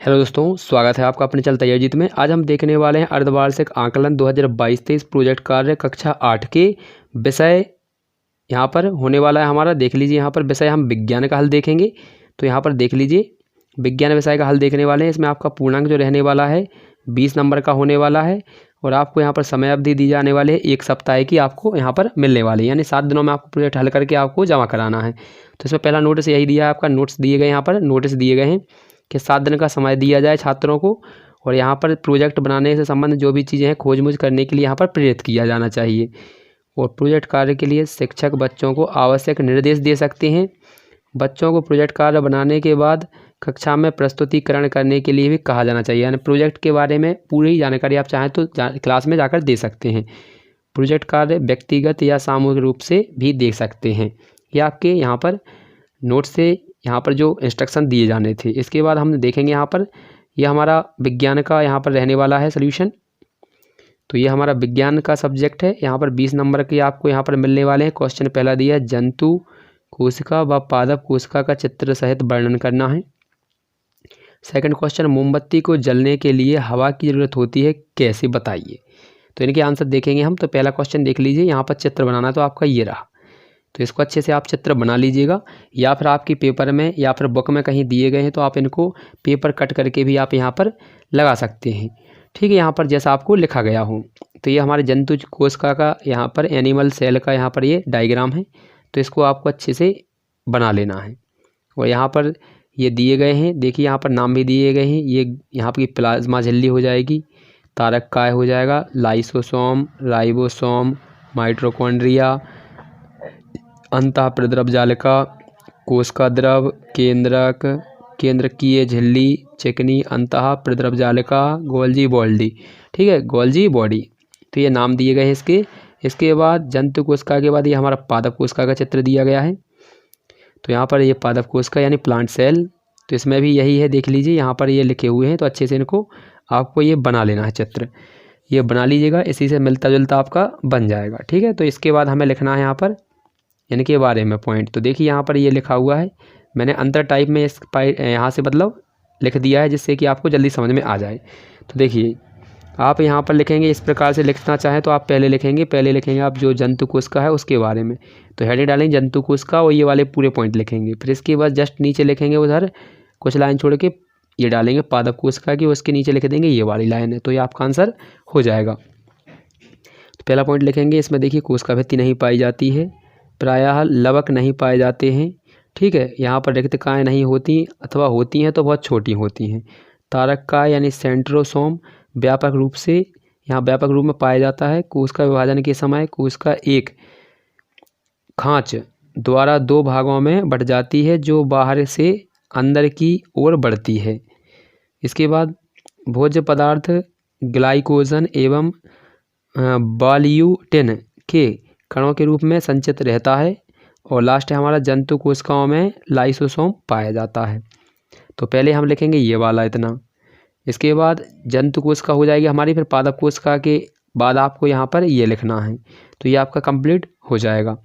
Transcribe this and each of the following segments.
Hello दोस्तों, स्वागत है आपका अपने चल तैयारी में। आज हम देखने वाले हैं अर्धवार्षिक आकलन 2022-23 प्रोजेक्ट कार्य कक्षा 8 के विषय यहाँ पर होने वाला है हमारा। देख लीजिए, यहाँ पर विषय हम विज्ञान का हल देखेंगे। तो यहाँ पर देख लीजिए, विज्ञान विषय का हल देखने वाले हैं। इसमें आपका पूर्णांक जो रहने वाला है 20 नंबर का होने वाला है और आपको यहाँ पर समय अवधि दी जाने वाली है 1 सप्ताह की आपको यहाँ पर मिलने वाली है, यानी 7 दिनों में आपको प्रोजेक्ट हल करके आपको जमा कराना है। तो इसमें पहला नोटिस यही दिया है, आपका नोट्स दिए गए, यहाँ पर नोटिस दिए गए हैं कि 7 दिन का समय दिया जाए छात्रों को और यहाँ पर प्रोजेक्ट बनाने से संबंधित जो भी चीज़ें हैं खोज करने के लिए यहाँ पर प्रेरित किया जाना चाहिए। और प्रोजेक्ट कार्य के लिए शिक्षक बच्चों को आवश्यक निर्देश दे सकते हैं। बच्चों को प्रोजेक्ट कार्य बनाने के बाद कक्षा में प्रस्तुतिकरण करने के लिए भी कहा जाना चाहिए, यानी प्रोजेक्ट के बारे में पूरी जानकारी आप चाहें तो क्लास में जाकर दे सकते हैं। प्रोजेक्ट कार्य व्यक्तिगत या सामूहिक रूप से भी दे सकते हैं। ये आपके यहाँ पर नोट से यहाँ पर जो इंस्ट्रक्शन दिए जाने थे। इसके बाद हम देखेंगे यहाँ पर यह हमारा विज्ञान का यहाँ पर रहने वाला है सॉल्यूशन। तो ये हमारा विज्ञान का सब्जेक्ट है। यहाँ पर 20 नंबर के आपको यहाँ पर मिलने वाले हैं। क्वेश्चन पहला दिया है, जंतु कोशिका व पादप कोशिका का चित्र सहित वर्णन करना है। सेकंड क्वेश्चन, मोमबत्ती को जलने के लिए हवा की ज़रूरत होती है, कैसे बताइए। तो इनके आंसर देखेंगे हम। तो पहला क्वेश्चन देख लीजिए, यहाँ पर चित्र बनाना तो आपका ये रहा। तो इसको अच्छे से आप चित्र बना लीजिएगा, या फिर आपकी पेपर में या फिर बुक में कहीं दिए गए हैं तो आप इनको पेपर कट करके भी आप यहाँ पर लगा सकते हैं। ठीक है, यहाँ पर जैसा आपको लिखा गया हो। तो ये हमारे जंतु कोशिका का यहाँ पर एनिमल सेल का यहाँ पर ये डायग्राम है। तो इसको आपको अच्छे से बना लेना है। और यहाँ पर ये दिए गए हैं, देखिए यहाँ पर नाम भी दिए गए हैं। ये यहाँ पर प्लाज्मा झिल्ली हो जाएगी, तारक काय हो जाएगा, लाइसोसोम, राइबोसोम, माइटोकॉन्ड्रिया, अंतः प्रद्रव जालिका, कोशिका द्रव, केंद्रक, केंद्रकीय झिल्ली, चिकनी अंतः प्रद्रव जालिका, गोल्जी बॉडी। ठीक है, गोल्जी बॉडी। तो ये नाम दिए गए हैं इसके। इसके बाद जंतु कोशिका के बाद ये हमारा पादप कोशिका का चित्र दिया गया है। तो यहाँ पर ये पादप कोशिका यानी प्लांट सेल। तो इसमें भी यही है, देख लीजिए यहाँ पर ये लिखे हुए हैं। तो अच्छे से इनको आपको ये बना लेना है चित्र, ये बना लीजिएगा, इसी से मिलता जुलता आपका बन जाएगा। ठीक है, तो इसके बाद हमें लिखना है यहाँ पर इनके बारे में पॉइंट। तो देखिए यहाँ पर ये लिखा हुआ है, मैंने अंतर टाइप में इस यहाँ से मतलब लिख दिया है जिससे कि आपको जल्दी समझ में आ जाए। तो देखिए आप यहाँ पर लिखेंगे, इस प्रकार से लिखना चाहें तो आप पहले लिखेंगे आप जो जंतु कोशिका है उसके बारे में। तो हेडिंग डालेंगे जंतु कोशिका और ये वाले पूरे पॉइंट लिखेंगे। फिर इसके बाद जस्ट नीचे लिखेंगे उधर कुछ लाइन छोड़ के ये डालेंगे पादप कोशिका की, उसके नीचे लिख देंगे ये वाली लाइन है। तो ये आपका आंसर हो जाएगा। तो पहला पॉइंट लिखेंगे, इसमें देखिए कोशिका भित्ति नहीं पाई जाती है, प्रायः लवक नहीं पाए जाते हैं। ठीक है, यहाँ पर रिक्तकाएँ नहीं होती, अथवा होती हैं तो बहुत छोटी होती हैं। तारक काय यानी सेंट्रोसोम व्यापक रूप से यहाँ व्यापक रूप में पाया जाता है। कोशिका विभाजन के समय कोशिका एक खाँच द्वारा 2 भागों में बट जाती है जो बाहर से अंदर की ओर बढ़ती है। इसके बाद भोज्य पदार्थ ग्लाइकोजन एवं बाल्यूटिन के कणों के रूप में संचित रहता है। और लास्ट है हमारा जंतु कोशिकाओं में लाइसोसोम पाया जाता है। तो पहले हम लिखेंगे ये वाला इतना। इसके बाद जंतु कोशिका हो जाएगी हमारी, फिर पादप कोशिका के बाद आपको यहाँ पर ये लिखना है। तो ये आपका कंप्लीट हो जाएगा।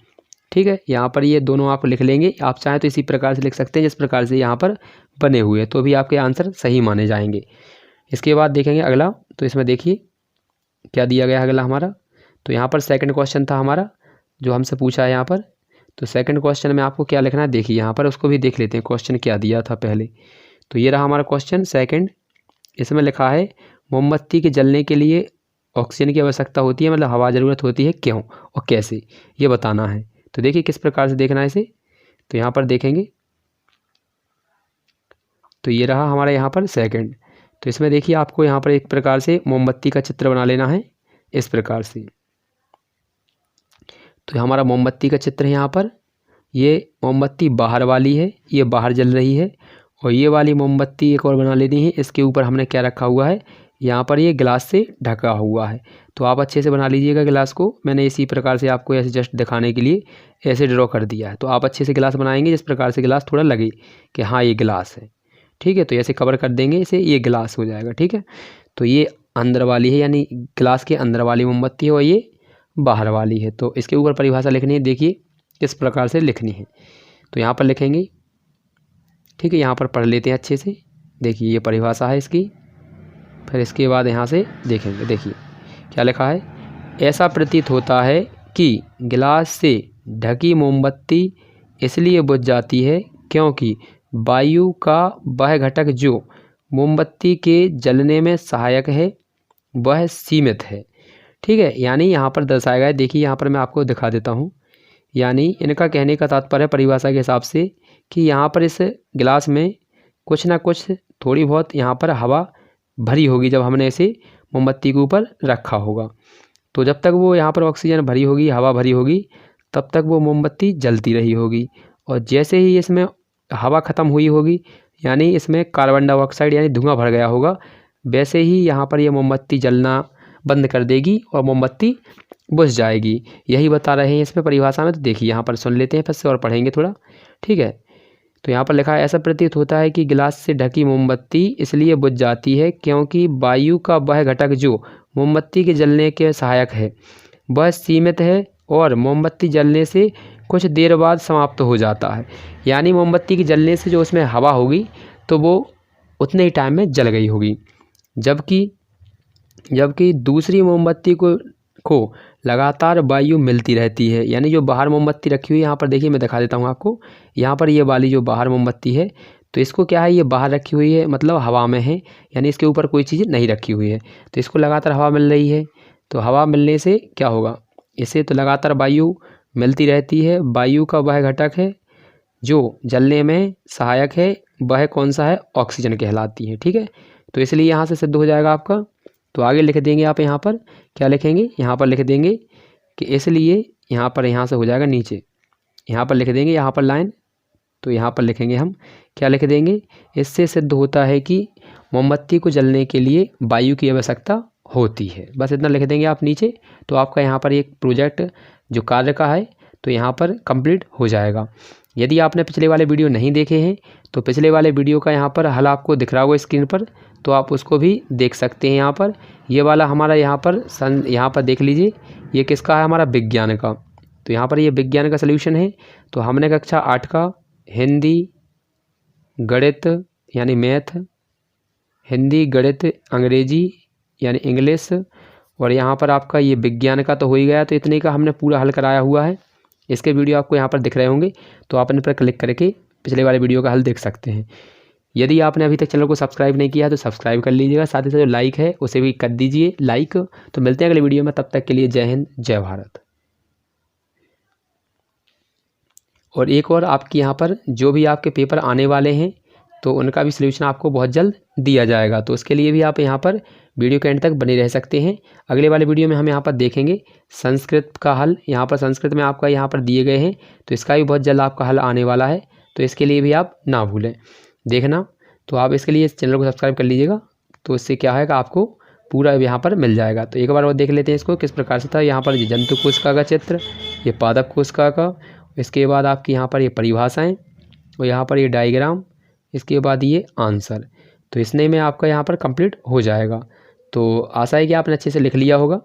ठीक है, यहाँ पर ये दोनों आप लिख लेंगे। आप चाहें तो इसी प्रकार से लिख सकते हैं जिस प्रकार से यहाँ पर बने हुए हैं, तो भी आपके आंसर सही माने जाएंगे। इसके बाद देखेंगे अगला। तो इसमें देखिए क्या दिया गया अगला हमारा। तो यहाँ पर सेकंड क्वेश्चन था हमारा जो हमसे पूछा है यहाँ पर। तो सेकंड क्वेश्चन में आपको क्या लिखना है, देखिए यहाँ पर उसको भी देख लेते हैं क्वेश्चन क्या दिया था पहले। तो ये रहा हमारा क्वेश्चन सेकंड। इसमें लिखा है, मोमबत्ती के जलने के लिए ऑक्सीजन की आवश्यकता होती है, मतलब हवा ज़रूरत होती है, क्यों और कैसे, ये बताना है। तो देखिए किस प्रकार से देखना है इसे। तो यहाँ पर देखेंगे, तो ये रहा हमारा यहाँ पर सेकंड। तो इसमें देखिए आपको यहाँ पर एक प्रकार से मोमबत्ती का चित्र बना लेना है इस प्रकार से। तो हमारा मोमबत्ती का चित्र है यहाँ पर। ये मोमबत्ती बाहर वाली है, ये बाहर जल रही है। और ये वाली मोमबत्ती एक और बना लेनी है। इसके ऊपर हमने क्या रखा हुआ है, यहाँ पर ये गिलास से ढका हुआ है। तो आप अच्छे से बना लीजिएगा गिलास को। मैंने इसी प्रकार से आपको ऐसे जस्ट दिखाने के लिए ऐसे ड्रॉ कर दिया है। तो आप अच्छे से गिलास बनाएंगे जिस प्रकार से गिलास थोड़ा लगे कि हाँ ये गिलास है। ठीक है, तो ऐसे कवर कर देंगे इसे, ये गिलास हो जाएगा। ठीक है, तो ये अंदर वाली है यानी गिलास के अंदर वाली मोमबत्ती है और ये बाहर वाली है। तो इसके ऊपर परिभाषा लिखनी है, देखिए किस प्रकार से लिखनी है। तो यहाँ पर लिखेंगे। ठीक है, यहाँ पर पढ़ लेते हैं अच्छे से। देखिए ये परिभाषा है इसकी। फिर इसके बाद यहाँ से देखेंगे, देखिए क्या लिखा है। ऐसा प्रतीत होता है कि गिलास से ढकी मोमबत्ती इसलिए बुझ जाती है क्योंकि वायु का वह घटक जो मोमबत्ती के जलने में सहायक है वह सीमित है। ठीक है, यानी यहाँ पर दर्शाया गया है। देखिए यहाँ पर मैं आपको दिखा देता हूँ। यानी इनका कहने का तात्पर्य परिभाषा के हिसाब से कि यहाँ पर इस गिलास में कुछ ना कुछ थोड़ी बहुत यहाँ पर हवा भरी होगी जब हमने इसे मोमबत्ती के ऊपर रखा होगा। तो जब तक वो यहाँ पर ऑक्सीजन भरी होगी, हवा भरी होगी, तब तक वो मोमबत्ती जलती रही होगी। और जैसे ही इसमें हवा ख़त्म हुई होगी, यानी इसमें कार्बन डाइऑक्साइड यानी धुआं भर गया होगा, वैसे ही यहाँ पर ये मोमबत्ती जलना बंद कर देगी और मोमबत्ती बुझ जाएगी। यही बता रहे हैं इसमें परिभाषा में। तो देखिए यहाँ पर सुन लेते हैं फिर से और पढ़ेंगे थोड़ा। ठीक है, तो यहाँ पर लिखा है, ऐसा प्रतीत होता है कि गिलास से ढकी मोमबत्ती इसलिए बुझ जाती है क्योंकि वायु का वह घटक जो मोमबत्ती के जलने के सहायक है वह सीमित है और मोमबत्ती जलने से कुछ देर बाद समाप्त हो जाता है। यानी मोमबत्ती के जलने से जो उसमें हवा होगी तो वो उतने ही टाइम में जल गई होगी, जबकि दूसरी मोमबत्ती को लगातार वायु मिलती रहती है। यानी जो बाहर मोमबत्ती रखी हुई है, यहाँ पर देखिए मैं दिखा देता हूँ आपको। यहाँ पर ये वाली जो बाहर मोमबत्ती है, तो इसको क्या है, ये बाहर रखी हुई है, मतलब हवा में है, यानी इसके ऊपर कोई चीज़ नहीं रखी हुई है। तो इसको लगातार हवा मिल रही है। तो हवा मिलने से क्या होगा, इसे तो लगातार वायु मिलती रहती है। वायु का वह घटक है जो जलने में सहायक है, वह कौन सा है, ऑक्सीजन कहलाती है। ठीक है, तो इसलिए यहाँ से सिद्ध हो जाएगा आपका। तो आगे लिख देंगे आप, यहाँ पर क्या लिखेंगे, यहाँ पर लिख देंगे कि इसलिए यहाँ से हो जाएगा नीचे, यहाँ पर लिख देंगे, यहाँ पर लाइन। तो यहाँ पर लिखेंगे हम, क्या लिख देंगे, इससे सिद्ध होता है कि मोमबत्ती को जलने के लिए वायु की आवश्यकता होती है। बस इतना लिख देंगे आप नीचे। तो आपका यहाँ पर एक प्रोजेक्ट जो कार्य का है तो यहाँ पर कंप्लीट हो जाएगा। यदि आपने पिछले वाले वीडियो नहीं देखे हैं तो पिछले वाले वीडियो का यहाँ पर हल आपको दिख रहा होगा स्क्रीन पर, तो आप उसको भी देख सकते हैं। यहाँ पर ये वाला हमारा यहाँ पर देख लीजिए, ये किसका है, हमारा विज्ञान का। तो यहाँ पर ये विज्ञान का सल्यूशन है। तो हमने कक्षा 8 का हिंदी गणित यानी मैथ, हिंदी गणित अंग्रेजी यानी इंग्लिश, और यहाँ पर आपका ये विज्ञान का तो हो ही गया। तो इतने का हमने पूरा हल कराया हुआ है। इसके वीडियो आपको यहाँ पर दिख रहे होंगे, तो आप इन पर क्लिक करके पिछले वाले वीडियो का हल देख सकते हैं। यदि आपने अभी तक चैनल को सब्सक्राइब नहीं किया है तो सब्सक्राइब कर लीजिएगा, साथ ही साथ जो लाइक है उसे भी कर दीजिए लाइक। तो मिलते हैं अगले वीडियो में, तब तक के लिए जय हिंद जय भारत। और एक और आपकी यहाँ पर जो भी आपके पेपर आने वाले हैं तो उनका भी सलूशन आपको बहुत जल्द दिया जाएगा। तो उसके लिए भी आप यहाँ पर वीडियो के एंड तक बने रह सकते हैं। अगले वाले वीडियो में हम यहाँ पर देखेंगे संस्कृत का हल। यहाँ पर संस्कृत में आपका यहाँ पर दिए गए हैं, तो इसका भी बहुत जल्द आपका हल आने वाला है। तो इसके लिए भी आप ना भूलें देखना। तो आप इसके लिए इस चैनल को सब्सक्राइब कर लीजिएगा, तो इससे क्या है कि आपको पूरा यहाँ पर मिल जाएगा। तो एक बार और देख लेते हैं इसको किस प्रकार से था। यहाँ पर ये जंतु कोशिका का चित्र, ये पादप कोशिका का, इसके बाद आपकी यहाँ पर ये परिभाषाएँ, और यहाँ पर ये डायग्राम, इसके बाद ये आंसर। तो इसने में आपका यहाँ पर कंप्लीट हो जाएगा। तो आशा है कि आपने अच्छे से लिख लिया होगा।